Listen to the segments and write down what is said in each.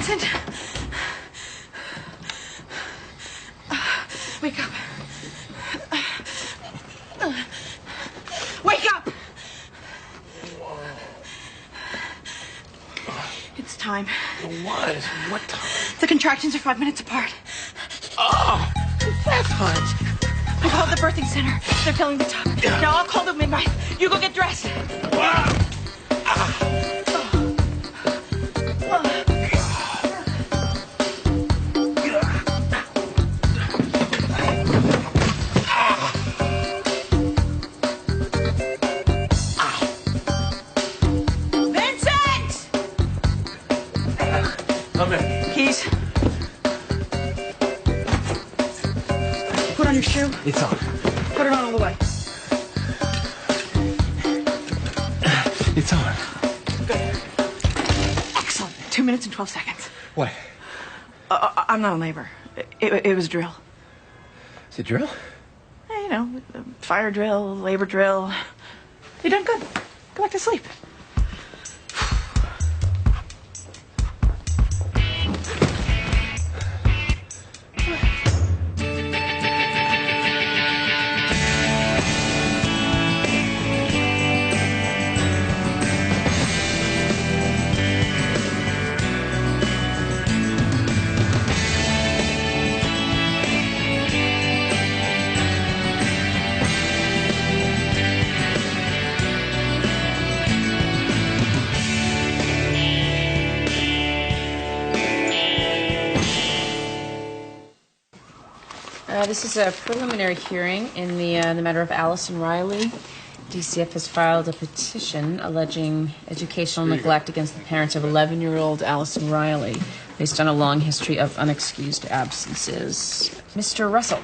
Vincent? Wake up. Wake up! It's time. What? What time? The contractions are 5 minutes apart. Oh, that time. I called the birthing center. They're filling the tub. Now I'll call the midwife. You go get dressed. Come in. Keys. Put on your shoe. It's on. Put it on all the way. It's on. Good. Excellent. 2 minutes and 12 seconds. What? I'm not in labor. It was a drill. Is it drill? You know, fire drill, labor drill. You're done good. Go back to sleep. This is a preliminary hearing in the matter of Allison Riley. DCF has filed a petition alleging educational neglect against the parents of 11-year-old Allison Riley based on a long history of unexcused absences. Mr. Russell.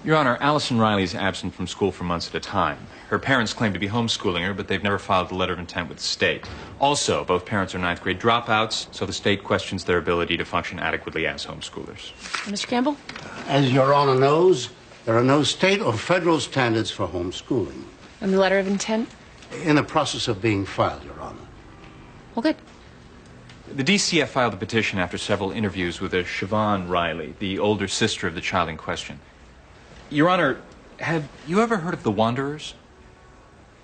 Your Honor, Allison Riley is absent from school for months at a time. Her parents claim to be homeschooling her, but they've never filed a letter of intent with the state. Also, both parents are ninth-grade dropouts, so the state questions their ability to function adequately as homeschoolers. Mr. Campbell? As Your Honor knows, there are no state or federal standards for homeschooling. And the letter of intent? In the process of being filed, Your Honor. Well, good. The DCF filed a petition after several interviews with a Siobhan Riley, the older sister of the child in question. Your Honor, have you ever heard of the Wanderers?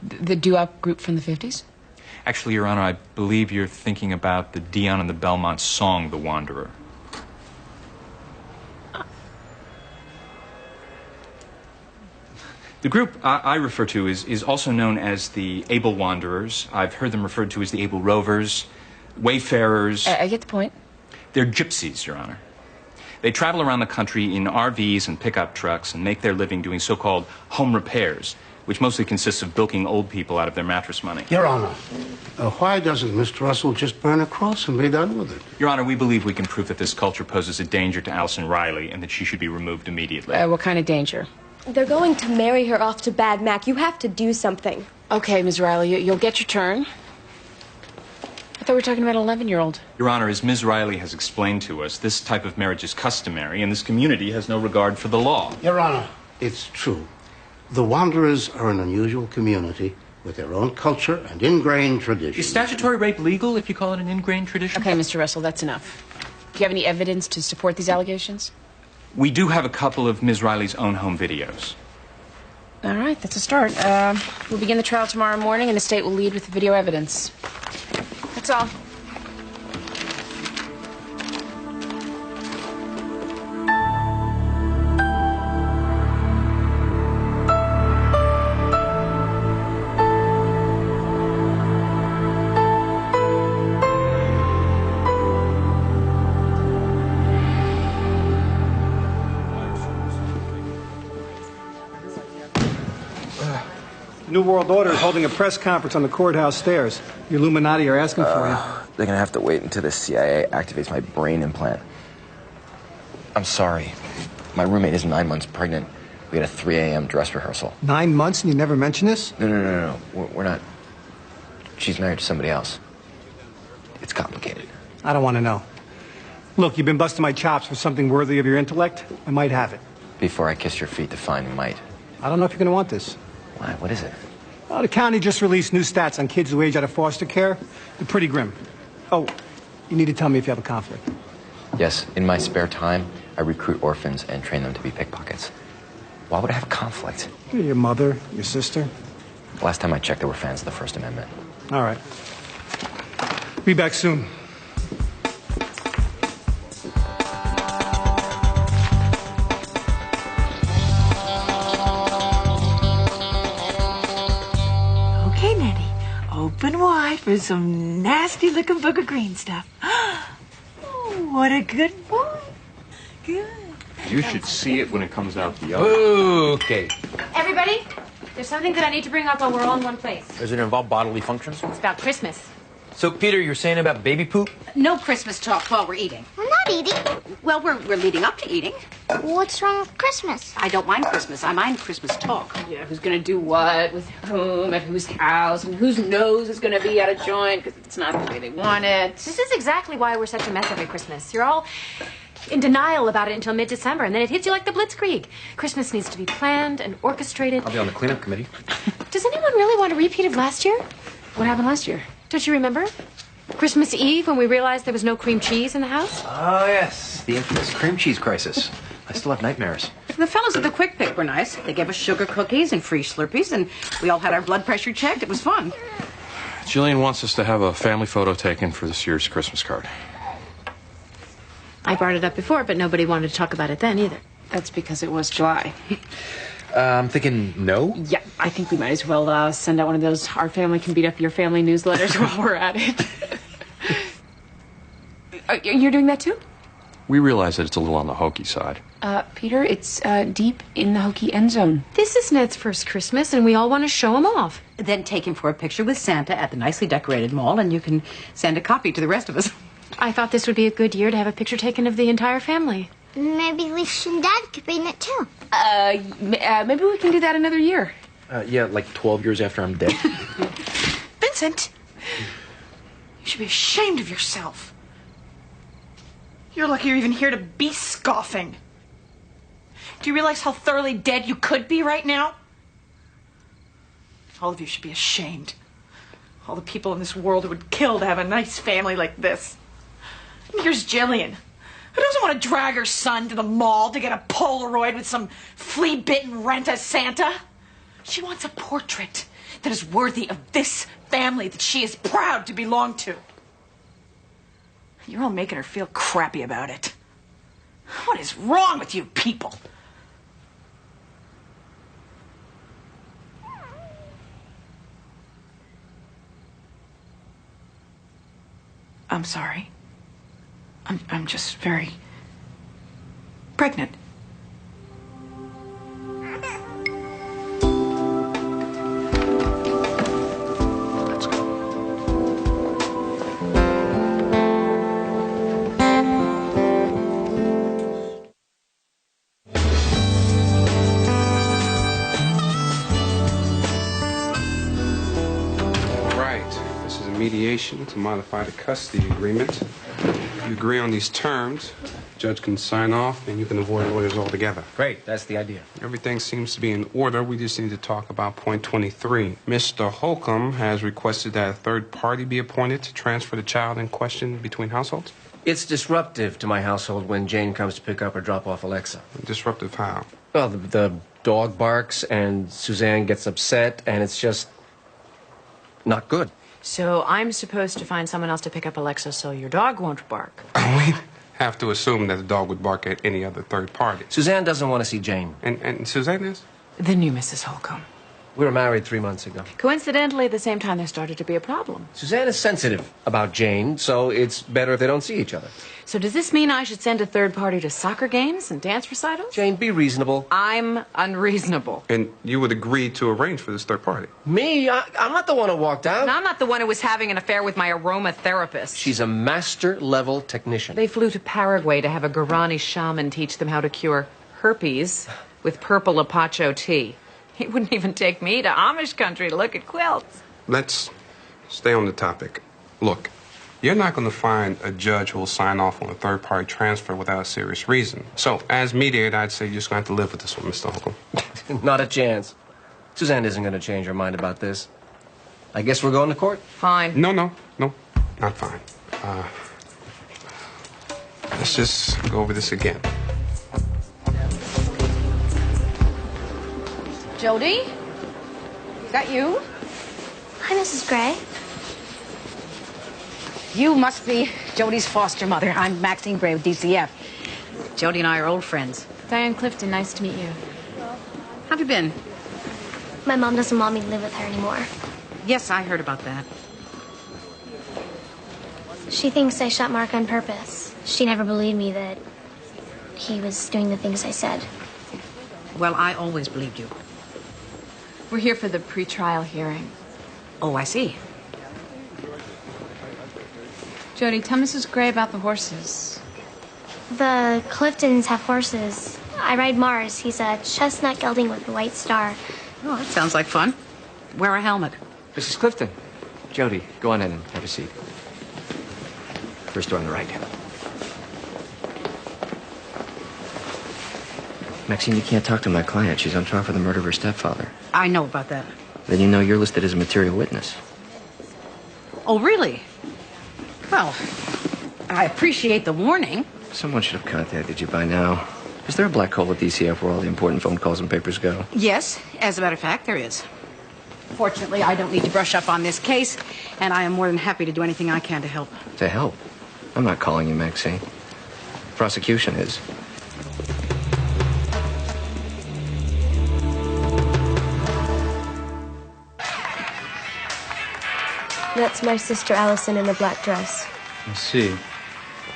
The doo-wop group from the 50s? Actually, Your Honor, I believe you're thinking about the Dion and the Belmont song, The Wanderer. The group I refer to is also known as the Able Wanderers. I've heard them referred to as the Able Rovers, Wayfarers. I get the point. They're gypsies, Your Honor. They travel around the country in RVs and pickup trucks and make their living doing so-called home repairs, which mostly consists of bilking old people out of their mattress money. Your Honor, why doesn't Mr. Russell just burn a cross and be done with it? Your Honor, we believe we can prove that this culture poses a danger to Allison Riley and that she should be removed immediately. What kind of danger? They're going to marry her off to Bad Mac. You have to do something. Okay, Ms. Riley, you'll get your turn. I thought we were talking about an 11-year-old. Your Honor, as Ms. Riley has explained to us, this type of marriage is customary, and this community has no regard for the law. Your Honor, it's true. The Wanderers are an unusual community with their own culture and ingrained tradition. Is statutory rape legal if you call it an ingrained tradition? Okay, Mr. Russell, that's enough. Do you have any evidence to support these allegations? We do have a couple of Ms. Riley's own home videos. All right, that's a start. We'll begin the trial tomorrow morning, and the state will lead with the video evidence. That's all. New World Order is holding a press conference on the courthouse stairs. The Illuminati are asking for you. They're gonna have to wait until the CIA activates my brain implant. I'm sorry. My roommate is 9 months pregnant. We had a 3 a.m. dress rehearsal. 9 months and you never mention this? No. We're not. She's married to somebody else. It's complicated. I don't want to know. Look, you've been busting my chops for something worthy of your intellect. I might have it. Before I kiss your feet, define might. I don't know if you're going to want this. Why? What is it? Well, the county just released new stats on kids who age out of foster care. They're pretty grim. Oh, You need to tell me if you have a conflict. Yes, in my spare time, I recruit orphans and train them to be pickpockets. Why would I have conflict? Your mother, your sister. Last time I checked, they were fans of the First Amendment. All right. Be back soon. Okay, Nettie. Open wide for some nasty-looking book of green stuff. Oh, what a good boy. Good. You should see it when it comes out the other. Okay. Everybody, there's something that I need to bring up while we're all in one place. Does it involve bodily functions? It's about Christmas. So, Peter, you're saying about baby poop? No Christmas talk while we're eating. We're not eating. Well, we're leading up to eating. What's wrong with Christmas? I don't mind Christmas. I mind Christmas talk. Yeah, who's gonna do what, with whom, at whose house, and whose nose is gonna be out of joint because it's not the way they want it. This is exactly why we're such a mess every Christmas. You're all in denial about it until mid-December, and then it hits you like the blitzkrieg. Christmas needs to be planned and orchestrated. I'll be on the cleanup committee. Does anyone really want a repeat of last year? What happened last year? Don't you remember? Christmas Eve when we realized there was no cream cheese in the house? Oh, yes. The infamous cream cheese crisis. I still have nightmares. The fellows at the Quick Pick were nice. They gave us sugar cookies and free Slurpees, and we all had our blood pressure checked. It was fun. Jillian wants us to have a family photo taken for this year's Christmas card. I brought it up before, but nobody wanted to talk about it then either. That's because it was July. I'm thinking no. Yeah, I think we might as well send out one of those "Our Family Can Beat Up Your Family" newsletters while we're at it. You're doing that too? We realize that it's a little on the hokey side. Peter, it's deep in the hokey end zone. This is Ned's first Christmas, and we all want to show him off. Then take him for a picture with Santa at the nicely decorated mall, and you can send a copy to the rest of us. I thought this would be a good year to have a picture taken of the entire family. Maybe Lisa and Dad could be in it too. Maybe we can do that another year. Yeah, like 12 years after I'm dead. Vincent, you should be ashamed of yourself. You're lucky you're even here to be scoffing. Do you realize how thoroughly dead you could be right now? All of you should be ashamed. All the people in this world who would kill to have a nice family like this. And here's Jillian, who doesn't want to drag her son to the mall to get a Polaroid with some flea-bitten rent-a-Santa. She wants a portrait that is worthy of this family that she is proud to belong to. You're all making her feel crappy about it. What is wrong with you people? I'm sorry. I'm just very pregnant. Let's go. All right. This is a mediation to modify the custody agreement. If you agree on these terms, the judge can sign off and you can avoid lawyers altogether. Great, that's the idea. Everything seems to be in order. We just need to talk about point 23. Mr. Holcomb has requested that a third party be appointed to transfer the child in question between households. It's disruptive to my household when Jane comes to pick up or drop off Alexa. Disruptive how? Well, the dog barks and Suzanne gets upset, and it's just not good. So I'm supposed to find someone else to pick up Alexa so your dog won't bark. We have to assume that the dog would bark at any other third party. Suzanne doesn't want to see Jane. And Suzanne is? The new Mrs. Holcomb. We were married 3 months ago. Coincidentally, at the same time, there started to be a problem. Suzanne is sensitive about Jane, so it's better if they don't see each other. So does this mean I should send a third party to soccer games and dance recitals? Jane, be reasonable. I'm unreasonable. And you would agree to arrange for this third party? Me? I'm not the one who walked out. And I'm not the one who was having an affair with my aromatherapist. She's a master-level technician. They flew to Paraguay to have a Guarani shaman teach them how to cure herpes with purple apacho tea. He wouldn't even take me to Amish country to look at quilts. Let's stay on the topic. Look, you're not going to find a judge who will sign off on a third-party transfer without a serious reason. So, as mediator, I'd say you're just going to have to live with this one, Mr. Holcomb. Not a chance. Suzanne isn't going to change her mind about this. I guess we're going to court? Fine. No, not fine. Let's just go over this again. Jody? Is that you? Hi, Mrs. Gray. You must be Jody's foster mother. I'm Maxine Gray with DCF. Jody and I are old friends. Diane Clifton, nice to meet you. How've you been? My mom doesn't want me to live with her anymore. Yes, I heard about that. She thinks I shot Mark on purpose. She never believed me that he was doing the things I said. Well, I always believed you. We're here for the pretrial hearing. Oh, I see. Jody, tell Mrs. Gray about the horses. The Cliftons have horses. I ride Mars. He's a chestnut gelding with a white star. Oh, that sounds like fun. Wear a helmet. Mrs. Clifton. Jody, go on in and have a seat. First door on the right. Maxine, you can't talk to my client. She's on trial for the murder of her stepfather. I know about that. Then you know you're listed as a material witness. Oh, really? Well, I appreciate the warning. Someone should have contacted you by now. Is there a black hole at DCF where all the important phone calls and papers go? Yes, as a matter of fact, there is. Fortunately, I don't need to brush up on this case, and I am more than happy to do anything I can to help. To help? I'm not calling you, Maxine. Prosecution is. That's my sister Allison in the black dress. I see.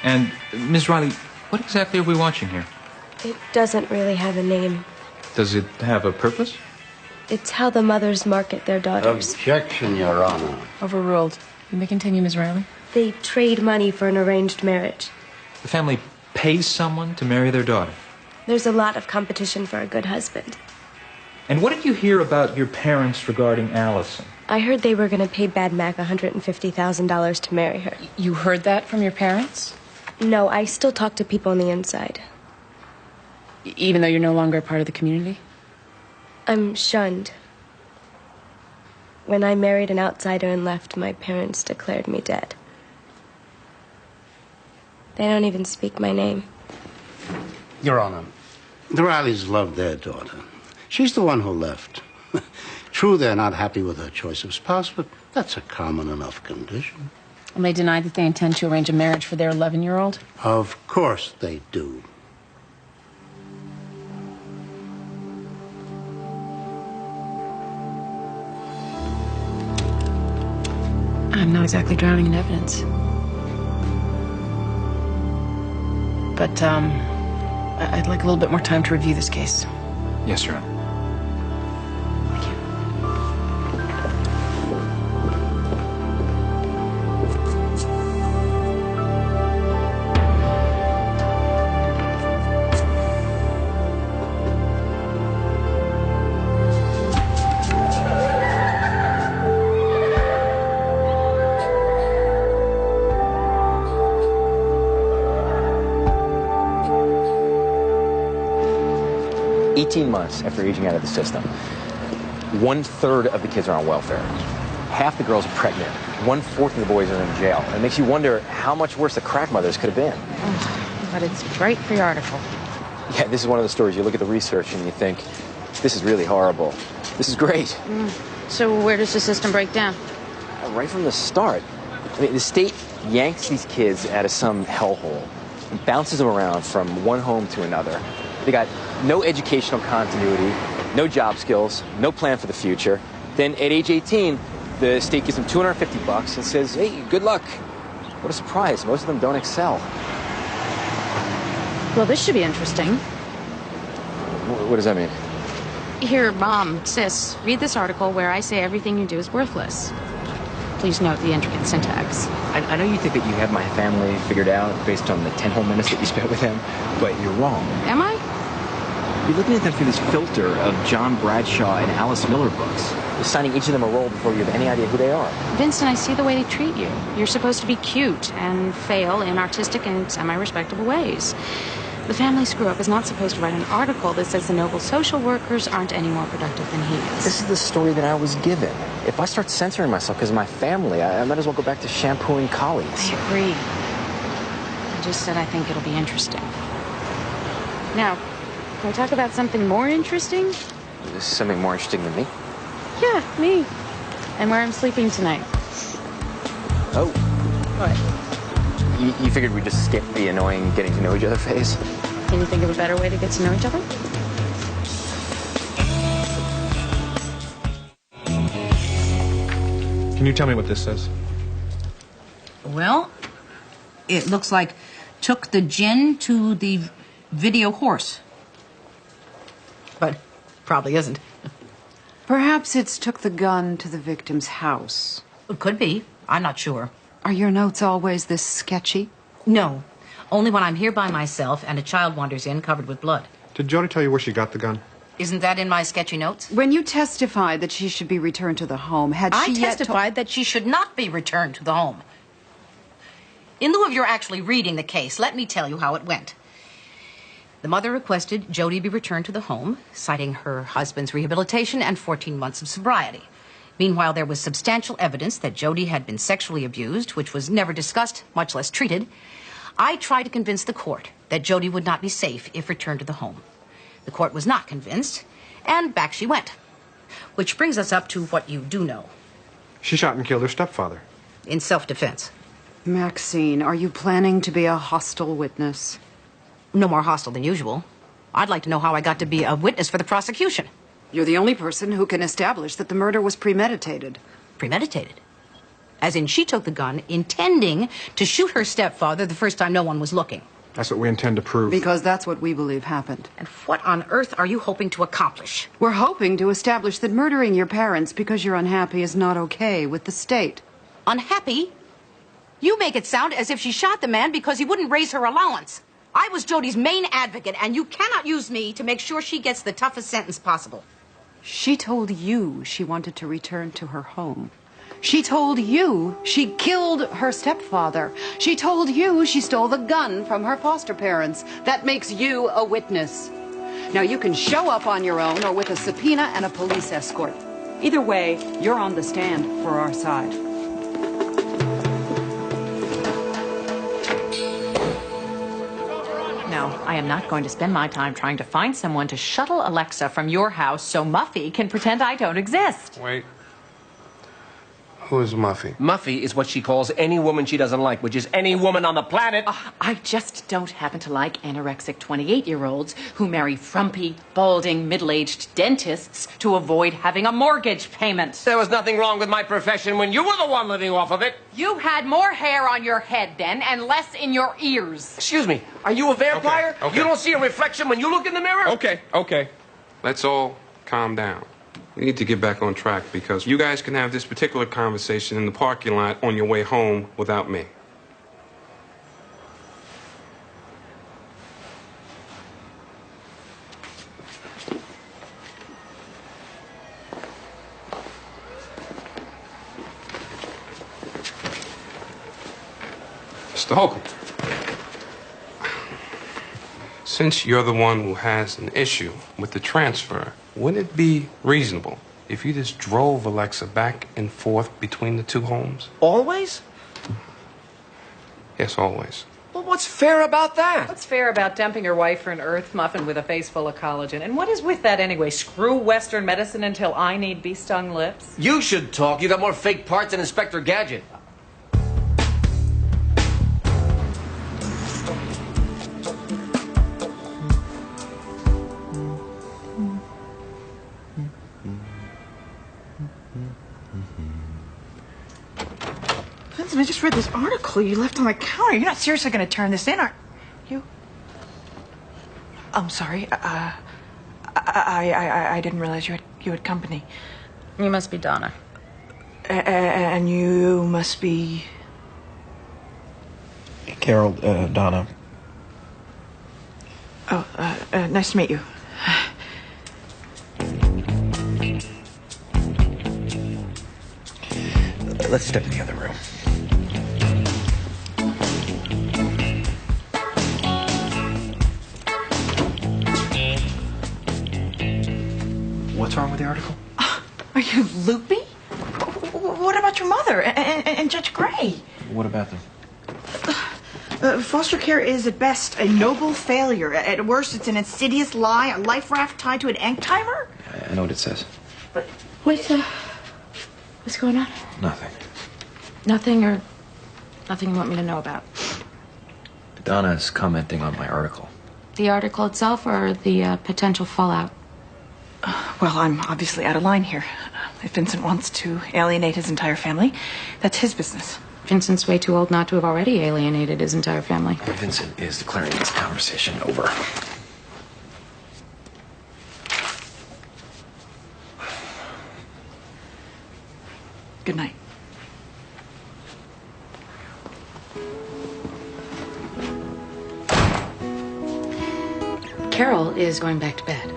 And, Ms. Riley, what exactly are we watching here? It doesn't really have a name. Does it have a purpose? It's how the mothers market their daughters. Objection, Your Honor. Overruled. You may continue, Ms. Riley. They trade money for an arranged marriage. The family pays someone to marry their daughter. There's a lot of competition for a good husband. And what did you hear about your parents regarding Allison? I heard they were going to pay Bad Mac $150,000 to marry her. You heard that from your parents? No, I still talk to people on the inside. Even though you're no longer a part of the community? I'm shunned. When I married an outsider and left, my parents declared me dead. They don't even speak my name. Your Honor, the Rileys love their daughter. She's the one who left. True, they're not happy with her choice of spouse, but that's a common enough condition. And they denied that they intend to arrange a marriage for their 11-year-old? Of course they do. I'm not exactly drowning in evidence. But, I'd like a little bit more time to review this case. Yes, Your Honor. Thank you. Months after aging out of the system, 1/3 of the kids are on welfare. Half the girls are pregnant. 1/4 of the boys are in jail. It makes you wonder how much worse the crack mothers could have been. But it's right for your article. Yeah, this is one of the stories. You look at the research and you think, this is really horrible. This is great. So where does the system break down? Right from the start. I mean, the state yanks these kids out of some hellhole and bounces them around from one home to another. They got no educational continuity, no job skills, no plan for the future. Then at age 18, the state gives them $250 and says, hey, good luck. What a surprise. Most of them don't excel. Well, this should be interesting. What does that mean? Here, Mom, Sis, read this article where I say everything you do is worthless. Please note the intricate syntax. I know you think that you have my family figured out based on the 10 whole minutes that you spent with them, but you're wrong. Am I? You're looking at them through this filter of John Bradshaw and Alice Miller books. You're signing each of them a role before you have any idea who they are. Vincent, I see the way they treat you. You're supposed to be cute and fail in artistic and semi-respectable ways. The family screw-up is not supposed to write an article that says the noble social workers aren't any more productive than he is. This is the story that I was given. If I start censoring myself because of my family, I might as well go back to shampooing colleagues. I agree. just said I think it'll be interesting. Now, can we talk about something more interesting? Is something more interesting than me? Yeah, me. And where I'm sleeping tonight. Oh. What? You figured we'd just skip the annoying getting to know each other phase? Can you think of a better way to get to know each other? Can you tell me what this says? Well, it looks like took the gin to the video horse. But probably isn't. Perhaps it's took the gun to the victim's house. It could be. I'm not sure. Are your notes always this sketchy? No. Only when I'm here by myself and a child wanders in covered with blood. Did Jody tell you where she got the gun? Isn't that in my sketchy notes? When you testified that she should be returned to the home, had she I yet testified that she should not be returned to the home. In lieu of your actually reading the case, let me tell you how it went. The mother requested Jody be returned to the home, citing her husband's rehabilitation and 14 months of sobriety. Meanwhile, there was substantial evidence that Jody had been sexually abused, which was never discussed, much less treated. I tried to convince the court that Jody would not be safe if returned to the home. The court was not convinced, and back she went. Which brings us up to what you do know. She shot and killed her stepfather. In self-defense. Maxine, are you planning to be a hostile witness? No more hostile than usual. I'd like to know how I got to be a witness for the prosecution. You're the only person who can establish that the murder was premeditated. Premeditated? As in she took the gun intending to shoot her stepfather the first time no one was looking. That's what we intend to prove. Because that's what we believe happened. And what on earth are you hoping to accomplish? We're hoping to establish that murdering your parents because you're unhappy is not okay with the state. Unhappy? You make it sound as if she shot the man because he wouldn't raise her allowance. I was Jody's main advocate, and you cannot use me to make sure she gets the toughest sentence possible. She told you she wanted to return to her home. She told you she killed her stepfather. She told you she stole the gun from her foster parents. That makes you a witness. Now, you can show up on your own or with a subpoena and a police escort. Either way, you're on the stand for our side. No, I am not going to spend my time trying to find someone to shuttle Alexa from your house so Muffy can pretend I don't exist. Wait. Who is Muffy? Muffy is what she calls any woman she doesn't like, which is any woman on the planet. I just don't happen to like anorexic 28-year-olds who marry frumpy, balding, middle-aged dentists to avoid having a mortgage payment. There was nothing wrong with my profession when you were the one living off of it. You had more hair on your head then and less in your ears. Excuse me, are you a vampire? Okay. You don't see a reflection when you look in the mirror? Okay. Let's all calm down. We need to get back on track because you guys can have this particular conversation in the parking lot on your way home without me. Mr. Holcomb, since you're the one who has an issue with the transfer, wouldn't it be reasonable if you just drove Alexa back and forth between the two homes? Always? Yes, always. Well, what's fair about that? What's fair about dumping your wife for an earth muffin with a face full of collagen? And what is with that anyway? Screw Western medicine until I need bee-stung lips? You should talk. You got more fake parts than Inspector Gadget. Vincent, I just read this article you left on the counter. You're not seriously going to turn this in, are you? I'm sorry. I didn't realize you had company. You must be Donna. And you must be... Carol, Donna. Oh, nice to meet you. Let's step in the other room. What's wrong with the article? Are you loopy? What about your mother and Judge Gray? What about them? Foster care is at best a noble failure. At worst, it's an insidious lie, a life raft tied to an ink timer. I know what it says. But What's going on? Nothing. Nothing or nothing you want me to know about? Donna's commenting on my article. The article itself or the potential fallout? Well, I'm obviously out of line here. If Vincent wants to alienate his entire family, that's his business. Vincent's way too old not to have already alienated his entire family. Vincent is declaring this conversation over. Good night. Carol is going back to bed.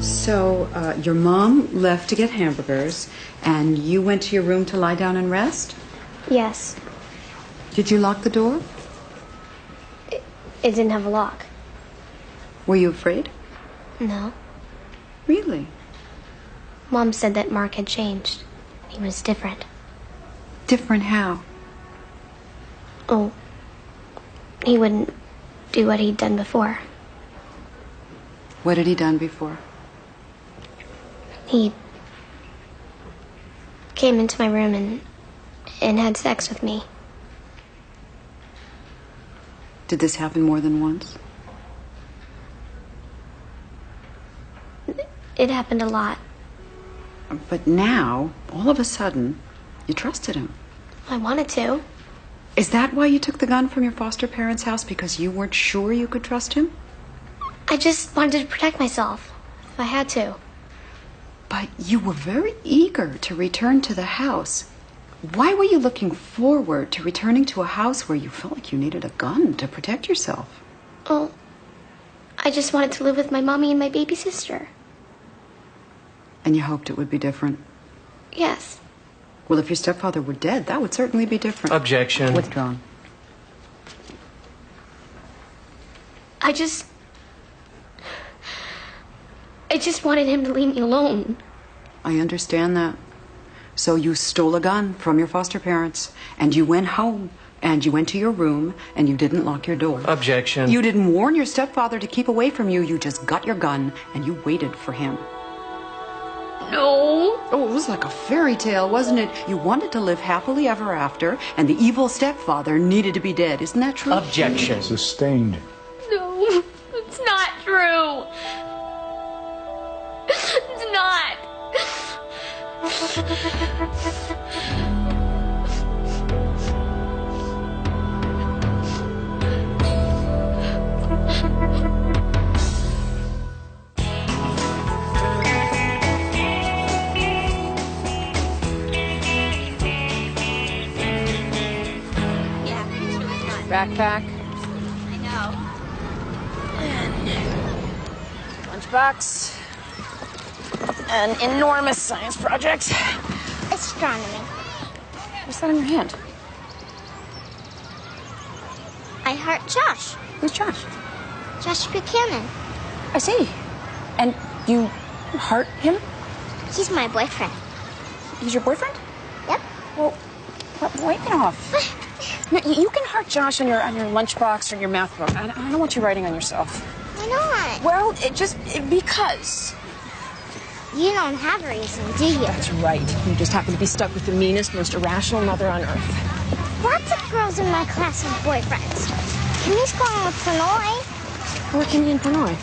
So, your mom left to get hamburgers, and you went to your room to lie down and rest? Yes. Did you lock the door? It didn't have a lock. Were you afraid? No. Really? Mom said that Mark had changed. He was different. Different how? Oh, he wouldn't do what he'd done before. What had he done before? He came into my room and had sex with me. Did this happen more than once? It happened a lot. But now, all of a sudden, you trusted him. I wanted to. Is that why you took the gun from your foster parents' house? Because you weren't sure you could trust him? I just wanted to protect myself, if I had to. But you were very eager to return to the house. Why were you looking forward to returning to a house where you felt like you needed a gun to protect yourself? Oh, I just wanted to live with my mommy and my baby sister. And you hoped it would be different? Yes. Well, if your stepfather were dead, that would certainly be different. Objection. Withdrawn. I just wanted him to leave me alone. I understand that. So you stole a gun from your foster parents, and you went home, and you went to your room, and you didn't lock your door. Objection. You didn't warn your stepfather to keep away from you. You just got your gun, and you waited for him. No. Oh, it was like a fairy tale, wasn't it? You wanted to live happily ever after, and the evil stepfather needed to be dead. Isn't that true? Objection. Sustained. No, it's not true. It's not. Backpack. I know. Lunchbox. An enormous science project. Astronomy. What's that on your hand? I heart Josh. Who's Josh? Josh Buchanan. I see. And you heart him? He's my boyfriend. He's your boyfriend? Yep. Well, wipe it off. No, you can heart Josh on your lunchbox or your math book. I don't want you writing on yourself. Why not? Well, because. You don't have a reason, do you? That's right. You just happen to be stuck with the meanest, most irrational mother on earth. Lots of girls in my class have boyfriends. Kimmy's going with Prannoy. Who are Kimmy and Prannoy?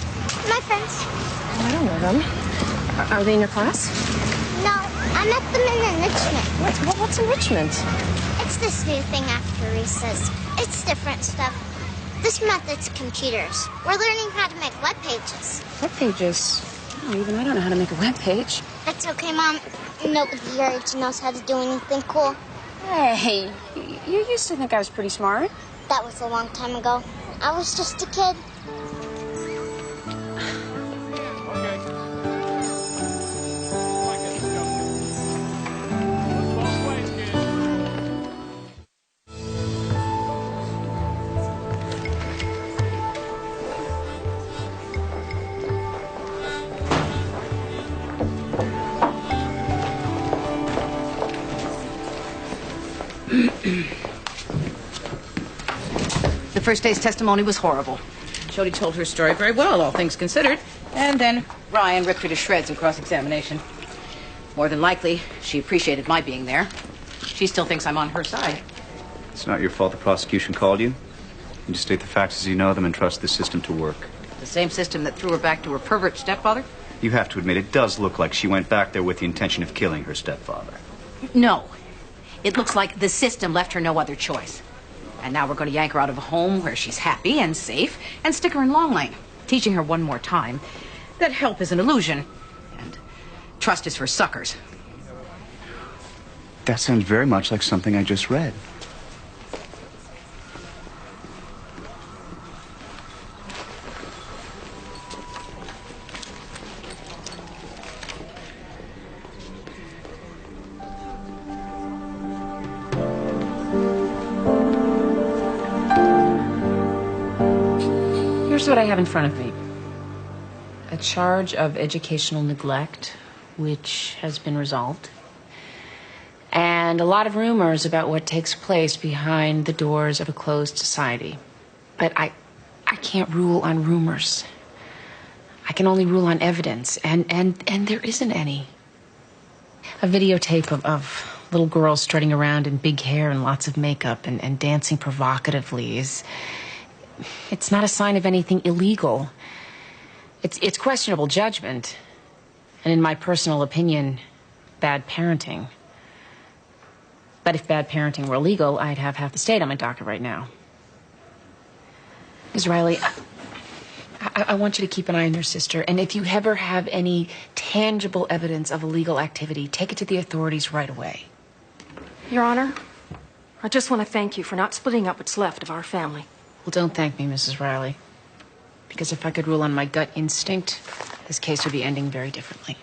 My friends. Oh, I don't know them. Are they in your class? No, I met them in enrichment. What's enrichment? It's this new thing after recess. It's different stuff. This method's computers. We're learning how to make web pages. Web pages? Oh, even I don't know how to make a web page. That's okay, Mom. Nobody your age knows how to do anything cool. Hey, you used to think I was pretty smart. That was a long time ago. I was just a kid. first day's testimony was horrible. Jody told her story very well, all things considered. And then Ryan ripped her to shreds in cross-examination. More than likely, she appreciated my being there. She still thinks I'm on her side. It's not your fault the prosecution called you. You just state the facts as you know them and trust the system to work. The same system that threw her back to her pervert stepfather? You have to admit, it does look like she went back there with the intention of killing her stepfather. No. It looks like the system left her no other choice. And now we're going to yank her out of a home where she's happy and safe and stick her in Long Lane, teaching her one more time that help is an illusion and trust is for suckers. That sounds very much like something I just read. Here's what I have in front of me. A charge of educational neglect, which has been resolved. And a lot of rumors about what takes place behind the doors of a closed society. But I can't rule on rumors. I can only rule on evidence, and there isn't any. A videotape of little girls strutting around in big hair and lots of makeup and dancing provocatively it's not a sign of anything illegal. It's questionable judgment, and in my personal opinion, bad parenting. But if bad parenting were illegal, I'd have half the state on my docket right now. Ms. Riley, I want you to keep an eye on your sister, and if you ever have any tangible evidence of illegal activity, take it to the authorities right away. Your Honor, I just want to thank you for not splitting up what's left of our family. Well, don't thank me, Mrs. Riley. Because if I could rule on my gut instinct, this case would be ending very differently.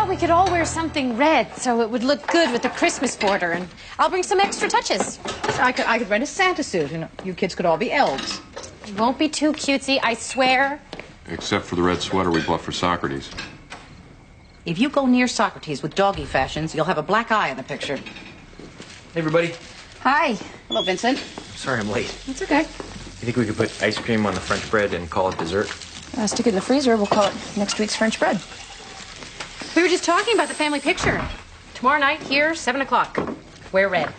We could all wear something red so it would look good with the Christmas border, and I'll bring some extra touches. I could rent a Santa suit, and you kids could all be elves. It won't be too cutesy, I swear. Except for the red sweater we bought for Socrates. If you go near Socrates with doggy fashions, you'll have a black eye in the picture. Hey, everybody. Hi. Hello, Vincent. Sorry I'm late. It's okay. You think we could put ice cream on the French bread and call it dessert? Stick it in the freezer. We'll call it next week's French bread. We were just talking about the family picture. Tomorrow night, here, 7 o'clock. Wear red.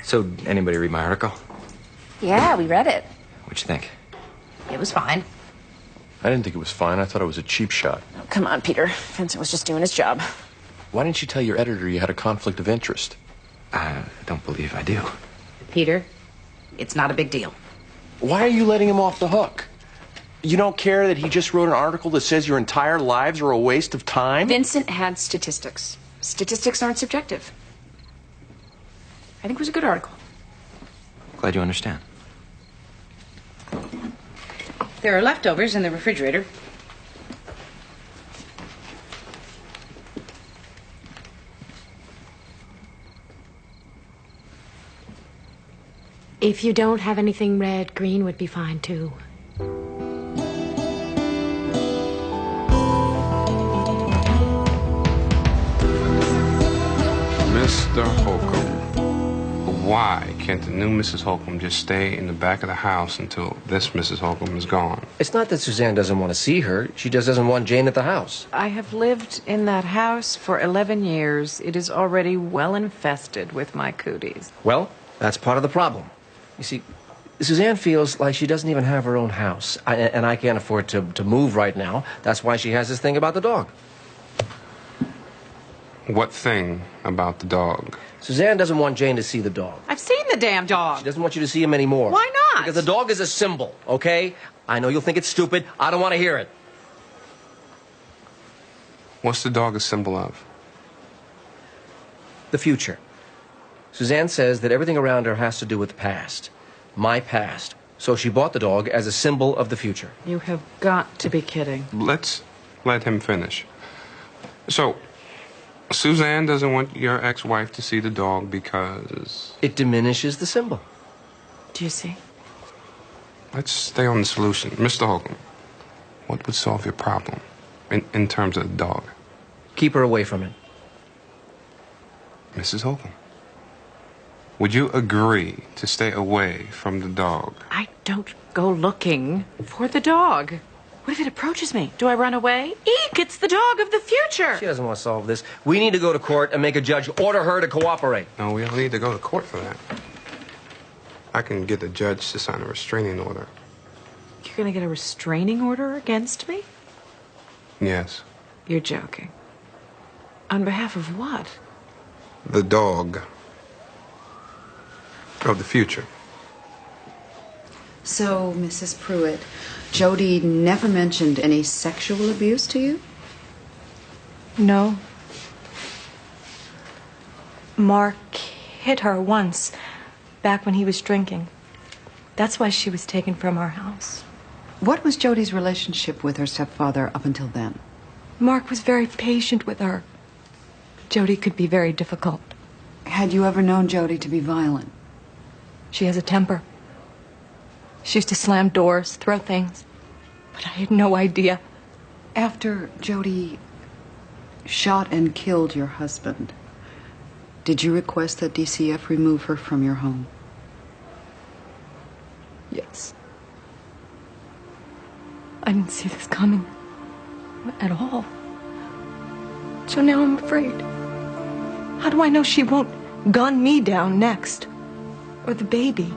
So, anybody read my article? Yeah, we read it. What'd you think? It was fine. I didn't think it was fine. I thought it was a cheap shot. Oh, come on, Peter. Vincent was just doing his job. Why didn't you tell your editor you had a conflict of interest? I don't believe I do. Peter, it's not a big deal. Why are you letting him off the hook? You don't care that he just wrote an article that says your entire lives are a waste of time? Vincent had statistics. Statistics aren't subjective. I think it was a good article. Glad you understand. There are leftovers in the refrigerator. If you don't have anything red, green would be fine, too. Mr. Holcomb, why can't the new Mrs. Holcomb just stay in the back of the house until this Mrs. Holcomb is gone? It's not that Suzanne doesn't want to see her. She just doesn't want Jane at the house. I have lived in that house for 11 years. It is already well infested with my cooties. Well, that's part of the problem. You see, Suzanne feels like she doesn't even have her own house. And I can't afford to move right now. That's why she has this thing about the dog. What thing about the dog? Suzanne doesn't want Jane to see the dog. I've seen the damn dog. She doesn't want you to see him anymore. Why not? Because the dog is a symbol, okay? I know you'll think it's stupid. I don't want to hear it. What's the dog a symbol of? The future. Suzanne says that everything around her has to do with the past. My past. So she bought the dog as a symbol of the future. You have got to be kidding. Let's let him finish. So, Suzanne doesn't want your ex-wife to see the dog because... It diminishes the symbol. Do you see? Let's stay on the solution. Mr. Holcomb, what would solve your problem in terms of the dog? Keep her away from it. Mrs. Holcomb, would you agree to stay away from the dog? I don't go looking for the dog. What if it approaches me? Do I run away? Eek, it's the dog of the future. She doesn't want to solve this. We need to go to court and make a judge order her to cooperate. No, we don't need to go to court for that. I can get the judge to sign a restraining order. You're going to get a restraining order against me? Yes. You're joking. On behalf of what? The dog of the future. So, Mrs. Pruitt, Jody never mentioned any sexual abuse to you? No. Mark hit her once, back when he was drinking. That's why she was taken from our house. What was Jody's relationship with her stepfather up until then? Mark was very patient with her. Jody could be very difficult. Had you ever known Jody to be violent? She has a temper. She used to slam doors, throw things. But I had no idea. After Jody shot and killed your husband, did you request that DCF remove her from your home? Yes. I didn't see this coming at all. So now I'm afraid. How do I know she won't gun me down next? Or the baby?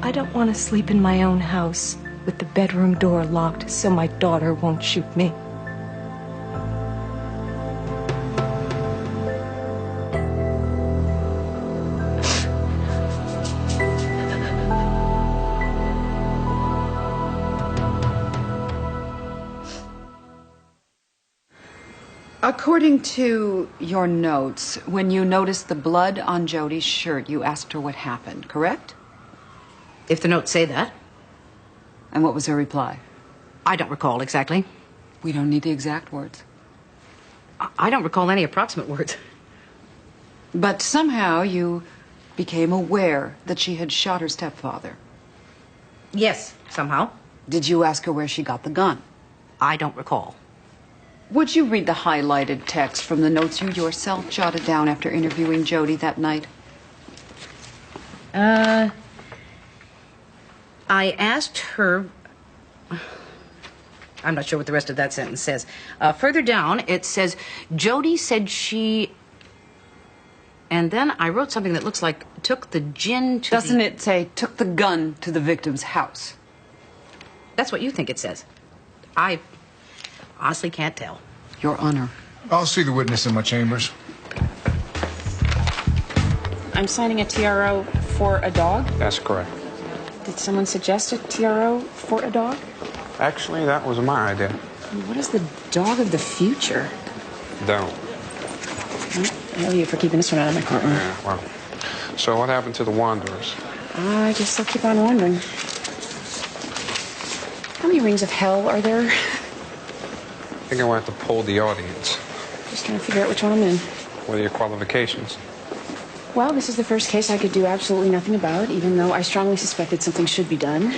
I don't want to sleep in my own house with the bedroom door locked so my daughter won't shoot me. According to your notes, when you noticed the blood on Jody's shirt, you asked her what happened, correct? If the notes say that. And what was her reply? I don't recall exactly. We don't need the exact words. I don't recall any approximate words. But somehow you became aware that she had shot her stepfather. Yes, somehow. Did you ask her where she got the gun? I don't recall. Would you read the highlighted text from the notes you yourself jotted down after interviewing Jody that night? I asked her... I'm not sure what the rest of that sentence says. Further down, it says, Jody said she... And then I wrote something that looks like took the gin to Doesn't it say took the gun to the victim's house? That's what you think it says. I honestly can't tell. Your Honor. I'll see the witness in my chambers. I'm signing a TRO for a dog. That's correct. Did someone suggest a TRO for a dog? Actually, that was my idea. What is the dog of the future? Don't. I owe you for keeping this one out of my courtroom. Yeah, well. So what happened to the Wanderers? I guess I'll keep on wondering. How many rings of hell are there? I think I want to poll the audience. Just trying to figure out which one I'm in. What are your qualifications? Well, this is the first case I could do absolutely nothing about, even though I strongly suspected something should be done.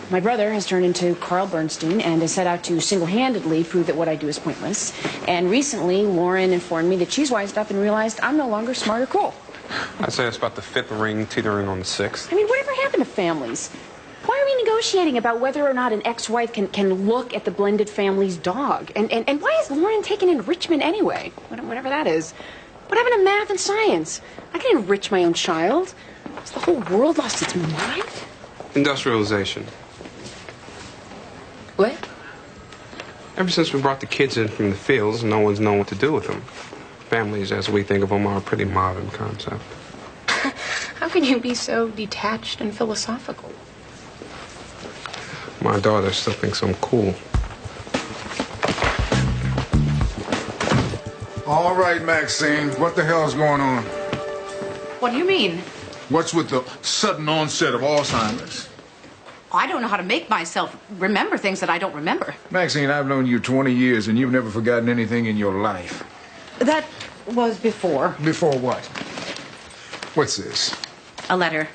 My brother has turned into Carl Bernstein and has set out to single-handedly prove that what I do is pointless. And recently, Lauren informed me that she's wised up and realized I'm no longer smart or cool. I'd say it's about the fifth ring, teetering on the sixth. I mean, whatever happened to families? Why are we negotiating about whether or not an ex-wife can look at the blended family's dog? And why is Lauren taking enrichment anyway? Whatever that is. What happened to math and science? I can enrich my own child. Has the whole world lost its mind? Industrialization. What? Ever since we brought the kids in from the fields, no one's known what to do with them. Families, as we think of them, are a pretty modern concept. How can you be so detached and philosophical? My daughter still thinks I'm cool. All right, Maxine, what the hell's going on? What do you mean? What's with the sudden onset of Alzheimer's? I don't know how to make myself remember things that I don't remember. Maxine, I've known you 20 years and you've never forgotten anything in your life. That was before. Before what? What's this? A letter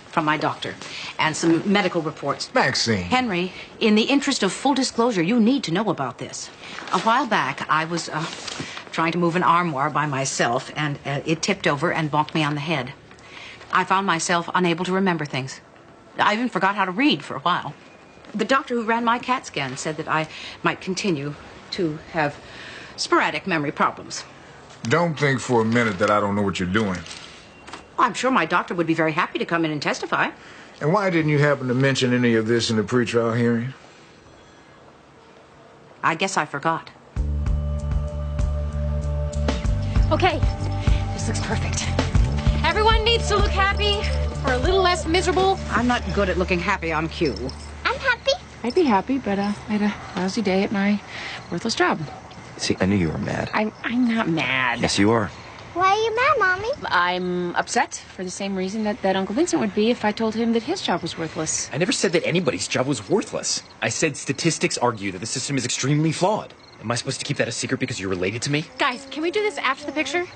from my doctor and some medical reports. Maxine. Henry, in the interest of full disclosure, you need to know about this. A while back, I was trying to move an armoire by myself, and it tipped over and bonked me on the head. I found myself unable to remember things. I even forgot how to read for a while. The doctor who ran my CAT scan said that I might continue to have sporadic memory problems. Don't think for a minute that I don't know what you're doing. I'm sure my doctor would be very happy to come in and testify. And why didn't you happen to mention any of this in the pretrial hearing? I guess I forgot. Okay, this looks perfect. Everyone needs to look happy or a little less miserable. I'm not good at looking happy on cue. I'm happy. I'd be happy, but I had a lousy day at my worthless job. See, I knew you were mad. I'm not mad. Yes, you are. Why are you mad, Mommy? I'm upset for the same reason that Uncle Vincent would be if I told him that his job was worthless. I never said that anybody's job was worthless. I said statistics argue that the system is extremely flawed. Am I supposed to keep that a secret because you're related to me? Guys, can we do this after the picture?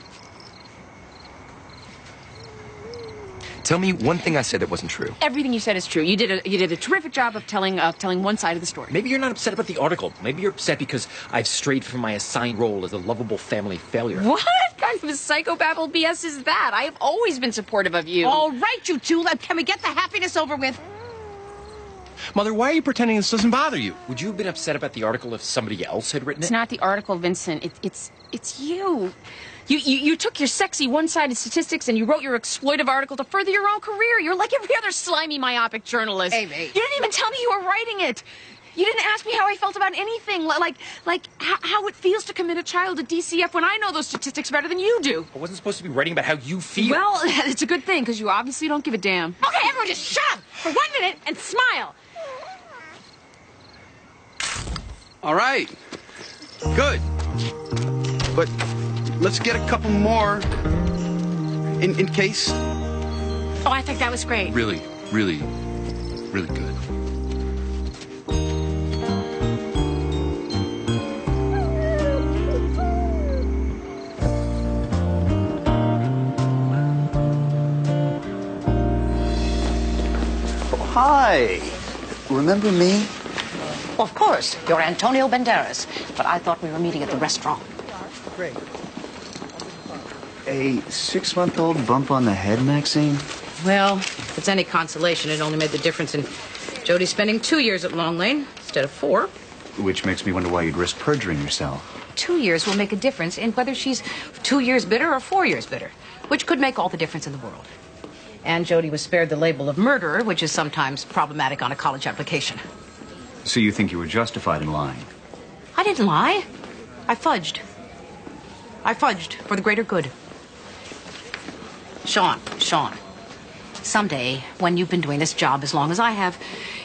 Tell me one thing I said that wasn't true. Everything you said is true. You did a terrific job of telling one side of the story. Maybe you're not upset about the article. Maybe you're upset because I've strayed from my assigned role as a lovable family failure. What kind of psychobabble BS is that? I have always been supportive of you. All right, you two. Can we get the happiness over with? Mother, why are you pretending this doesn't bother you? Would you have been upset about the article if somebody else had written it? It's not the article, Vincent. It's you. You took your sexy one-sided statistics and you wrote your exploitive article to further your own career. You're like every other slimy, myopic journalist. Amy. You didn't even tell me you were writing it. You didn't ask me how I felt about anything, like how it feels to commit a child to DCF when I know those statistics better than you do. I wasn't supposed to be writing about how you feel. Well, it's a good thing, because you obviously don't give a damn. Okay, everyone just shut up for 1 minute and smile. All right. Good. But let's get a couple more in case. Oh, I think that was great. Really, really, really good. Oh, hi. Remember me? Of course. You're Antonio Banderas. But I thought we were meeting at the restaurant. Great. A 6-month-old bump on the head, Maxine? Well, if it's any consolation, it only made the difference in Jody spending 2 years at Long Lane instead of 4. Which makes me wonder why you'd risk perjuring yourself. 2 years will make a difference in whether she's 2 years bitter or 4 years bitter, which could make all the difference in the world. And Jody was spared the label of murderer, which is sometimes problematic on a college application. So you think you were justified in lying? I didn't lie. I fudged. I fudged for the greater good. Sean, someday, when you've been doing this job as long as I have,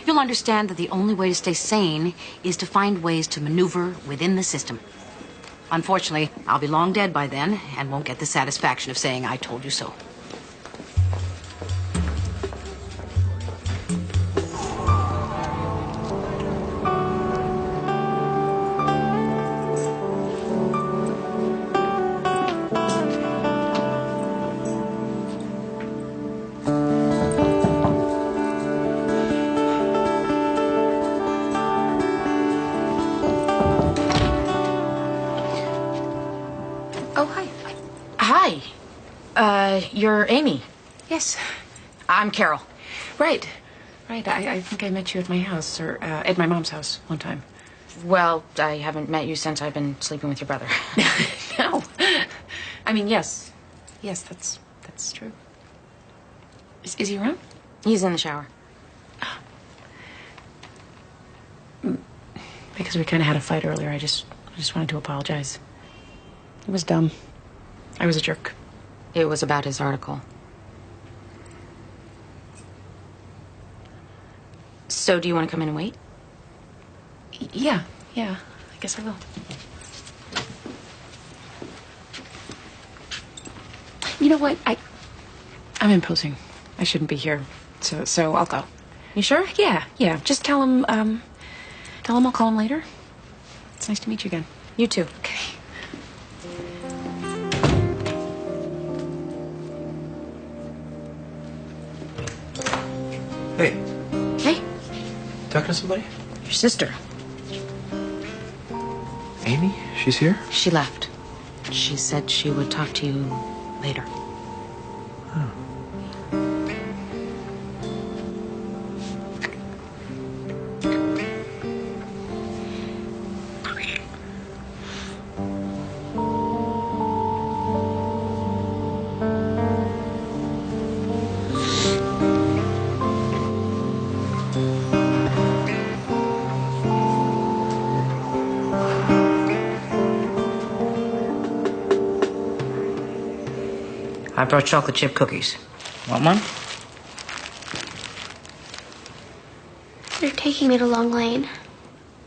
you'll understand that the only way to stay sane is to find ways to maneuver within the system. Unfortunately, I'll be long dead by then and won't get the satisfaction of saying I told you so. You're Amy. Yes, I'm Carol. Right. I think I met you at my house, or at my mom's house one time. Well, I haven't met you since I've been sleeping with your brother. No. I mean, yes. Yes, that's true. Is he around? He's in the shower. Because we kind of had a fight earlier. I just wanted to apologize. It was dumb. I was a jerk. It was about his article. So, do you want to come in and wait? Yeah, I guess I will. You know what? I'm imposing. I shouldn't be here. So I'll go. You sure? Yeah. Just tell him I'll call him later. It's nice to meet you again. You too. Okay. Hey, Hey, talking to somebody? your sister. Amy? She's here? She left. She said she would talk to you later. I brought chocolate chip cookies. Want one? They're taking me to Long Lane.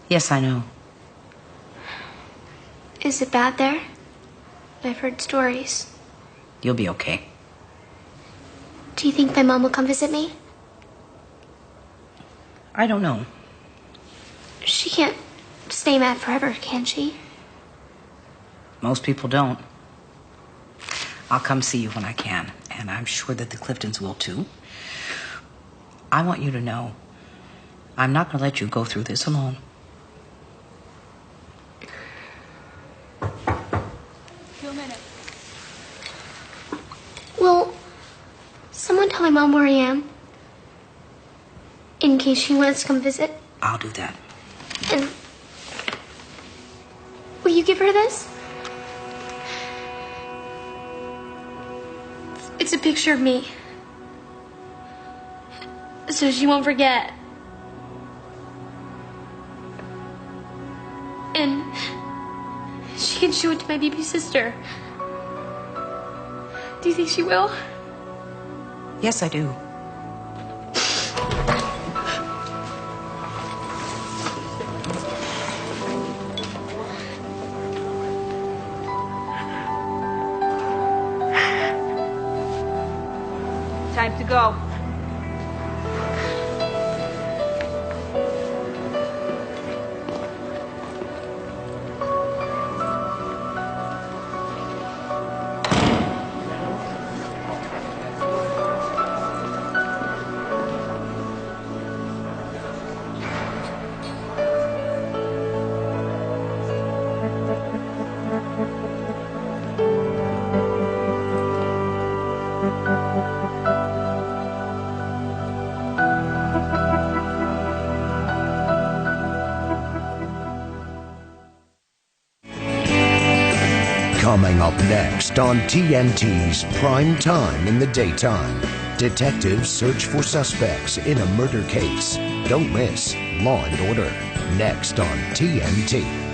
Yes, I know. Is it bad there? I've heard stories. You'll be okay. Do you think my mom will come visit me? I don't know. She can't stay mad forever, can she? Most people don't. I'll come see you when I can, and I'm sure that the Cliftons will too. I want you to know I'm not going to let you go through this alone. Will someone tell my mom where I am? In case she wants to come visit? I'll do that. And will you give her this? It's a picture of me. So she won't forget. And she can show it to my baby sister. Do you think she will? Yes, I do. Time to go. Coming up next on TNT's Prime Time in the Daytime, detectives search for suspects in a murder case. Don't miss Law and Order, next on TNT.